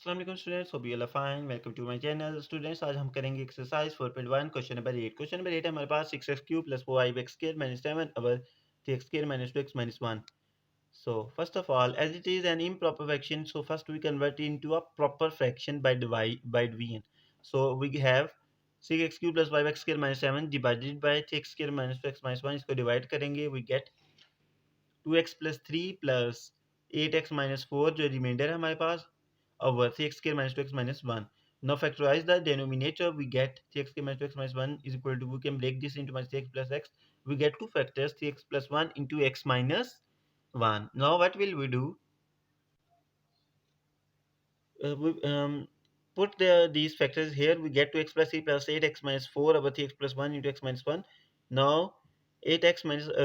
अस्सलाम वालेकुम students, hope you are fine. Welcome to my channel. Students, आज हम करेंगे exercise 4.1 question number 8। Question number 8 है हमारे पास 6x³ + 4x² - 7 over 3x² - 2x - 1. So first of all, as it is an improper fraction, so first we convert it into a proper fraction by division. So we have 6x³ + 5x² - 7 divided by 3x² - 2x - 1. इसको divide करेंगे, we get 2x + 3 + 8x - 4 जो reminder है हमारे पास over 3x² - 2x - 1. Now factorize the denominator. We get 3x² - 2x - 1 is equal to, we can break this into -3x + x. We get two factors, 3x + 1 into x minus 1. Now what will we do? We put these factors here. We get 2x + 3 + 8x - 4 over 3x + 1 into x minus 1. Now 8x minus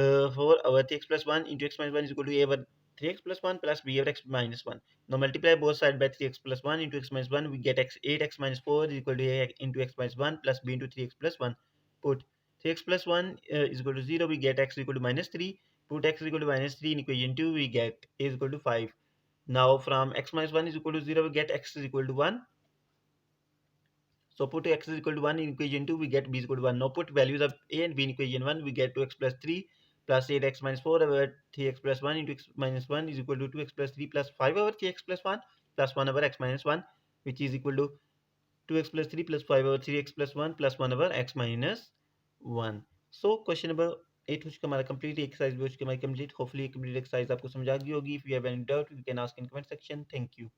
4 over 3x + 1 into x minus 1 is equal to a over 3x + 1 plus b over x minus 1. Now multiply both sides by 3x + 1 into x minus 1. We get 8x minus 4 is equal to a into x minus 1 plus b into 3x + 1. Put 3x + 1 is equal to 0. We get x is equal to -3. Put x is equal to -3 in equation 2. We get a is equal to 5. Now from x minus 1 is equal to 0, we get x is equal to 1. So put x is equal to 1 in equation 2, we get b is equal to 1. Now put values of a and b in equation 1, we get 2x + 3 plus 8x minus 4 over 3x + 1 into x minus 1 is equal to 2x + 3 plus 5 over 3x + 1 plus 1 over x minus 1, which is equal to 2x + 3 plus 5 over 3x + 1 plus 1 over x minus 1. So question number 8 हो चुका हमारा complete, exercise भी हो चुकी हमारी complete. Hopefully complete exercise आपको समझ आ गई होगी. If you have any doubt you can ask in comment section. Thank you.